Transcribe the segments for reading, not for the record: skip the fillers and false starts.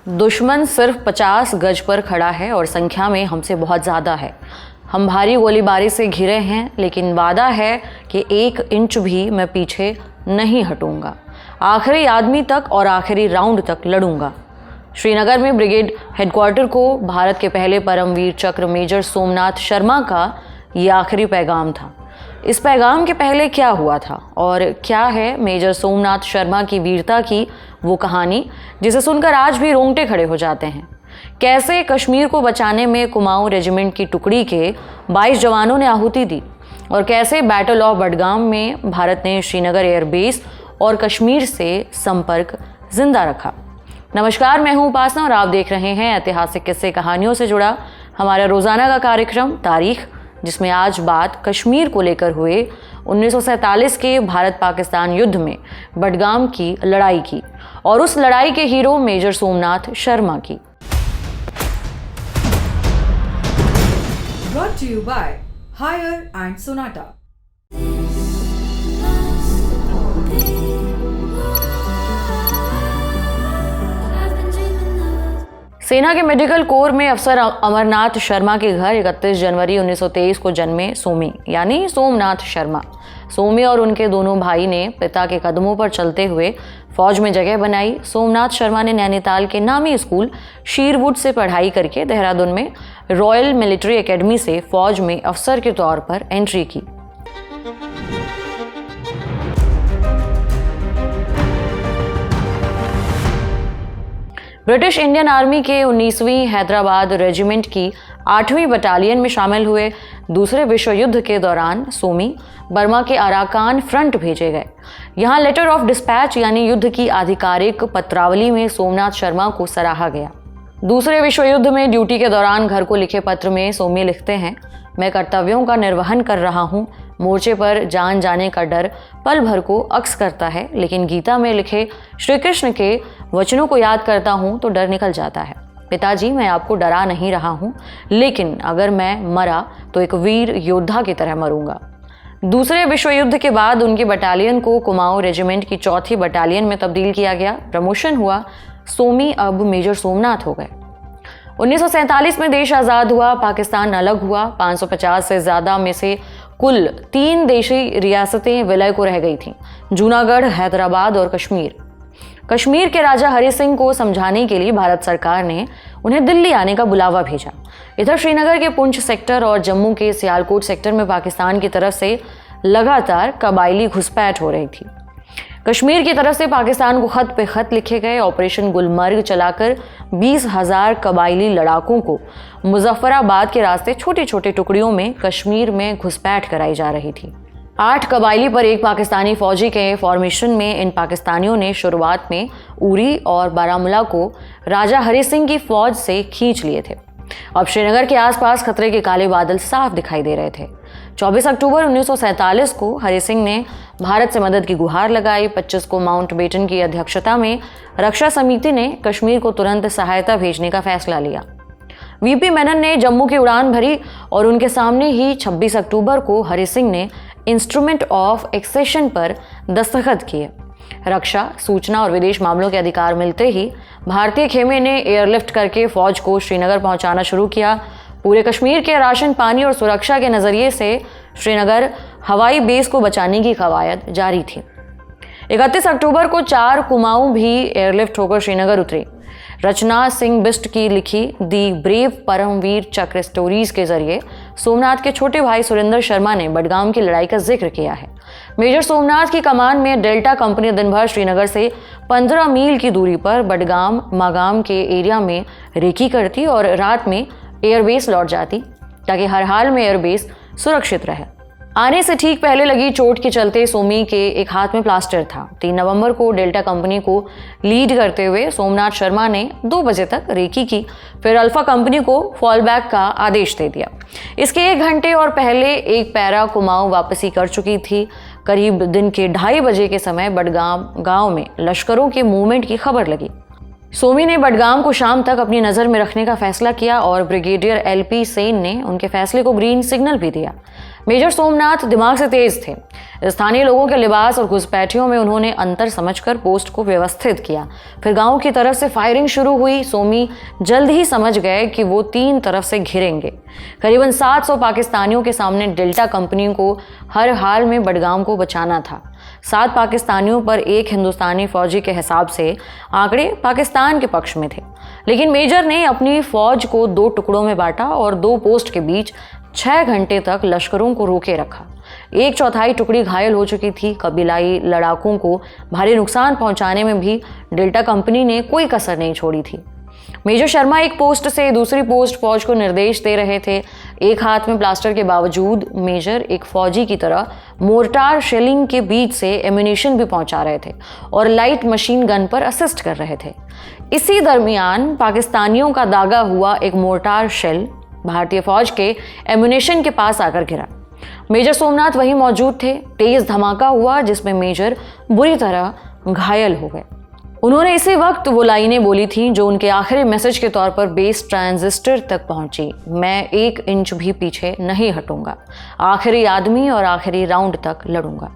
दुश्मन सिर्फ 50 गज पर खड़ा है और संख्या में हमसे बहुत ज़्यादा है। हम भारी गोलीबारी से घिरे हैं, लेकिन वादा है कि 1 इंच भी मैं पीछे नहीं हटूंगा। आखिरी आदमी तक और आखिरी राउंड तक लड़ूंगा। श्रीनगर में ब्रिगेड हेडक्वार्टर को भारत के पहले परमवीर चक्र मेजर सोमनाथ शर्मा का ये आखिरी पैगाम था। इस पैगाम के पहले क्या हुआ था और क्या है मेजर सोमनाथ शर्मा की वीरता की वो कहानी जिसे सुनकर आज भी रोंगटे खड़े हो जाते हैं। कैसे कश्मीर को बचाने में कुमाऊं रेजिमेंट की टुकड़ी के 22 जवानों ने आहुति दी और कैसे बैटल ऑफ बडगाम में भारत ने श्रीनगर एयरबेस और कश्मीर से संपर्क जिंदा रखा। नमस्कार, मैं हूं उपासना और आप देख रहे हैं ऐतिहासिक किस्से कहानियों से जुड़ा हमारा रोजाना का कार्यक्रम तारीख, जिसमें आज बात कश्मीर को लेकर हुए 1947 के भारत पाकिस्तान युद्ध में बडगाम की लड़ाई की और उस लड़ाई के हीरो मेजर सोमनाथ शर्मा की। Brought to you by Hire and Sonata. सेना के मेडिकल कोर में अफसर अमरनाथ शर्मा के घर 31 जनवरी 1923 को जन्मे सोमी यानी सोमनाथ शर्मा। सोमी और उनके दोनों भाई ने पिता के कदमों पर चलते हुए फौज में जगह बनाई। सोमनाथ शर्मा ने नैनीताल के नामी स्कूल शीरवुड से पढ़ाई करके देहरादून में रॉयल मिलिट्री एकेडमी से फौज में अफसर के तौर पर एंट्री की। ब्रिटिश इंडियन आर्मी के 19वीं हैदराबाद रेजिमेंट की 8वीं बटालियन में शामिल हुए। दूसरे विश्व युद्ध के दौरान सोमी बर्मा के अराकान फ्रंट भेजे गए। यहाँ लेटर ऑफ डिस्पैच यानी युद्ध की आधिकारिक पत्रावली में सोमनाथ शर्मा को सराहा गया। दूसरे विश्व युद्ध में ड्यूटी के दौरान घर को लिखे पत्र में सोमी लिखते हैं, मैं कर्तव्यों का निर्वहन कर रहा हूँ। मोर्चे पर जान जाने का डर पल भर को अक्स करता है, लेकिन गीता में लिखे श्री कृष्ण के वचनों को याद करता हूँ तो डर निकल जाता है। पिताजी, मैं आपको डरा नहीं रहा हूँ, लेकिन अगर मैं मरा तो एक वीर योद्धा की तरह मरूंगा। दूसरे विश्व युद्ध के बाद उनकी बटालियन को कुमाऊं रेजिमेंट की 4थी बटालियन में तब्दील किया गया। प्रमोशन हुआ। सोमी अब मेजर सोमनाथ हो गए। 1947 में देश आज़ाद हुआ, पाकिस्तान अलग हुआ। 550 से ज़्यादा में से कुल 3 देशी रियासतें विलय को रह गई थीं, जूनागढ़, हैदराबाद और कश्मीर। कश्मीर के राजा हरि सिंह को समझाने के लिए भारत सरकार ने उन्हें दिल्ली आने का बुलावा भेजा। इधर श्रीनगर के पुंछ सेक्टर और जम्मू के सियालकोट सेक्टर में पाकिस्तान की तरफ से लगातार कबायली घुसपैठ हो रही थी। कश्मीर की तरफ से पाकिस्तान को खत पे खत लिखे गए। ऑपरेशन गुलमर्ग चलाकर 20,000 कबायली लड़ाकों को मुजफ्फराबाद के रास्ते छोटी छोटी टुकड़ियों में कश्मीर में घुसपैठ कराई जा रही थी। 8 कबायली पर एक पाकिस्तानी फौजी के फॉर्मेशन में इन पाकिस्तानियों ने शुरुआत में उरी और बारामूला को राजा हरि सिंह की फौज से खींच लिए थे। अब श्रीनगर के आसपास खतरे के काले बादल साफ दिखाई दे रहे थे। 24 अक्टूबर 1947 को हरि सिंह ने भारत से मदद की गुहार लगाई। 25 को माउंटबेटन की अध्यक्षता में रक्षा समिति ने कश्मीर को तुरंत सहायता भेजने का फैसला लिया। वीपी मेनन ने जम्मू की उड़ान भरी और उनके सामने ही 26 अक्टूबर को हरि सिंह ने इंस्ट्रूमेंट ऑफ एक्सेशन पर दस्तखत किए। रक्षा, सूचना और विदेश मामलों के अधिकार मिलते ही भारतीय खेमे ने एयरलिफ्ट करके फौज को श्रीनगर पहुंचाना शुरू किया। पूरे कश्मीर के राशन, पानी और सुरक्षा के नज़रिए से श्रीनगर हवाई बेस को बचाने की कवायद जारी थी। 31 अक्टूबर को 4 कुमाऊं भी एयरलिफ्ट होकर श्रीनगर उतरी। रचना सिंह बिस्ट की लिखी दी ब्रेव परमवीर चक्र स्टोरीज के जरिए सोमनाथ के छोटे भाई सुरेंद्र शर्मा ने बडगाम की लड़ाई का जिक्र किया है। मेजर सोमनाथ की कमान में डेल्टा कंपनी दिन भर श्रीनगर से 15 मील की दूरी पर बडगाम मागाम के एरिया में रेकी करती और रात में एयरबेस लौट जाती ताकि हर हाल में एयरबेस सुरक्षित रहे। आने से ठीक पहले लगी चोट के चलते सोमी के एक हाथ में प्लास्टर था। 3 नवंबर को डेल्टा कंपनी को लीड करते हुए सोमनाथ शर्मा ने 2 बजे तक रेकी की, फिर अल्फा कंपनी को फॉल बैक का आदेश दे दिया। इसके 1 घंटे और पहले एक पैरा कुमाऊं वापसी कर चुकी थी। करीब दिन के 2:30 बजे के समय बडगाम गांव में लश्करों के मूवमेंट की खबर लगी। सोमी ने बडगाम को शाम तक अपनी नज़र में रखने का फैसला किया और ब्रिगेडियर LP सेन ने उनके फैसले को ग्रीन सिग्नल भी दिया। मेजर सोमनाथ दिमाग से तेज थे। स्थानीय लोगों के लिबास और घुसपैठियों में उन्होंने अंतर समझकर पोस्ट को व्यवस्थित किया। फिर गांव की तरफ से फायरिंग शुरू हुई। सोमी जल्द ही समझ गए कि वो 3 तरफ से घिरेंगे। करीबन 700 पाकिस्तानियों के सामने डेल्टा कंपनी को हर हाल में बडगाम को बचाना था। 7 पाकिस्तानियों पर 1 हिंदुस्तानी फौजी के हिसाब से आंकड़े पाकिस्तान के पक्ष में थे, लेकिन मेजर ने अपनी फौज को 2 टुकड़ों में बांटा और 2 पोस्ट के बीच 6 घंटे तक लश्करों को रोके रखा। 1/4 टुकड़ी घायल हो चुकी थी। कबीलाई लड़ाकों को भारी नुकसान पहुंचाने में भी डेल्टा कंपनी ने कोई कसर नहीं छोड़ी थी। मेजर शर्मा एक पोस्ट से दूसरी पोस्ट फौज को निर्देश दे रहे थे। एक हाथ में प्लास्टर के बावजूद मेजर एक फौजी की तरह मोर्टार शेलिंग के बीच से एम्यूनिशन भी पहुंचा रहे थे और लाइट मशीन गन पर असिस्ट कर रहे थे। इसी दरमियान पाकिस्तानियों का दागा हुआ एक मोर्टार शेल भारतीय फौज के एम्यूनिशन के पास आकर गिरा। मेजर सोमनाथ वहीं मौजूद थे। तेज धमाका हुआ जिसमें मेजर बुरी तरह घायल हो गए। उन्होंने इसी वक्त वो लाइनें बोली थी जो उनके आखिरी मैसेज के तौर पर बेस ट्रांजिस्टर तक पहुंची। मैं 1 इंच भी पीछे नहीं हटूंगा, आखिरी आदमी और आखिरी राउंड तक लड़ूंगा।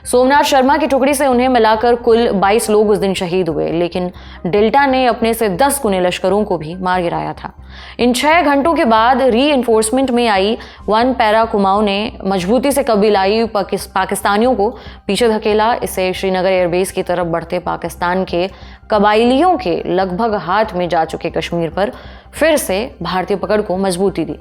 सोमनाथ शर्मा की टुकड़ी से उन्हें मिलाकर कुल 22 लोग उस दिन शहीद हुए, लेकिन डेल्टा ने अपने से 10 गुने लश्करों को भी मार गिराया था। इन 6 घंटों के बाद री एनफोर्समेंट में आई 1 पैरा कुमाऊं ने मजबूती से कबीलाई पाकिस्तानियों को पीछे धकेला। इससे श्रीनगर एयरबेस की तरफ बढ़ते पाकिस्तान के कबाइलियों के लगभग हाथ में जा चुके कश्मीर पर फिर से भारतीय पकड़ को मजबूती दी।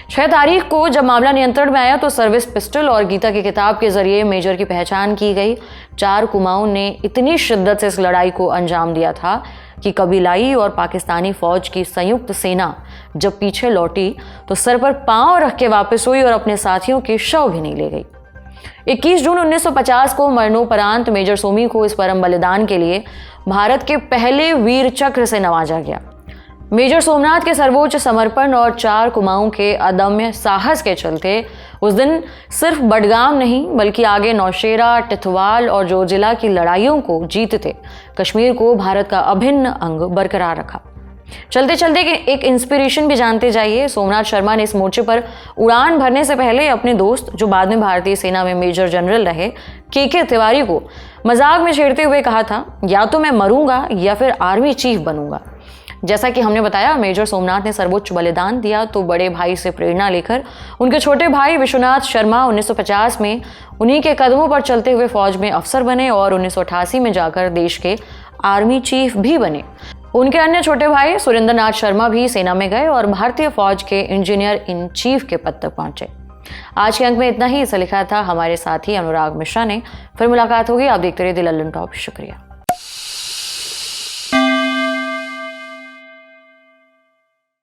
6 तारीख को जब मामला नियंत्रण में आया तो सर्विस पिस्टल और गीता की किताब के जरिए मेजर की पहचान की गई। 4 कुमाऊं ने इतनी शिद्दत से इस लड़ाई को अंजाम दिया था कि कबीलाई और पाकिस्तानी फौज की संयुक्त सेना जब पीछे लौटी तो सर पर पांव रख के वापस हुई और अपने साथियों के शव भी नहीं ले गई। 21 जून 1950 को मरणोपरांत मेजर सोमी को इस परम बलिदान के लिए भारत के पहले वीर चक्र से नवाजा गया। मेजर सोमनाथ के सर्वोच्च समर्पण और 4 कुमाऊं के अदम्य साहस के चलते उस दिन सिर्फ बडगाम नहीं बल्कि आगे नौशेरा, टिथवाल और जोजिला की लड़ाइयों को जीतते कश्मीर को भारत का अभिन्न अंग बरकरार रखा। चलते चलते एक इंस्पिरेशन भी जानते जाइए। सोमनाथ शर्मा ने इस मोर्चे पर उड़ान भरने से पहले अपने दोस्त, जो बाद में भारतीय सेना में मेजर जनरल रहे, के तिवारी को मजाक में छेड़ते हुए कहा था, या तो मैं मरूंगा या फिर आर्मी चीफ बनूंगा। जैसा कि हमने बताया, मेजर सोमनाथ ने सर्वोच्च बलिदान दिया तो बड़े भाई से प्रेरणा लेकर उनके छोटे भाई विश्वनाथ शर्मा 1950 में उन्हीं के कदमों पर चलते हुए फौज में अफसर बने और 1988 में जाकर देश के आर्मी चीफ भी बने। उनके अन्य छोटे भाई सुरेंद्र नाथ शर्मा भी सेना में गए और भारतीय फौज के इंजीनियर इन चीफ के पद तक पहुंचे। आज के अंक में इतना ही। इसे लिखा था हमारे साथी अनुराग मिश्रा ने। फिर मुलाकात होगी। आप देखते रहिए द लल्लन टॉप। शुक्रिया।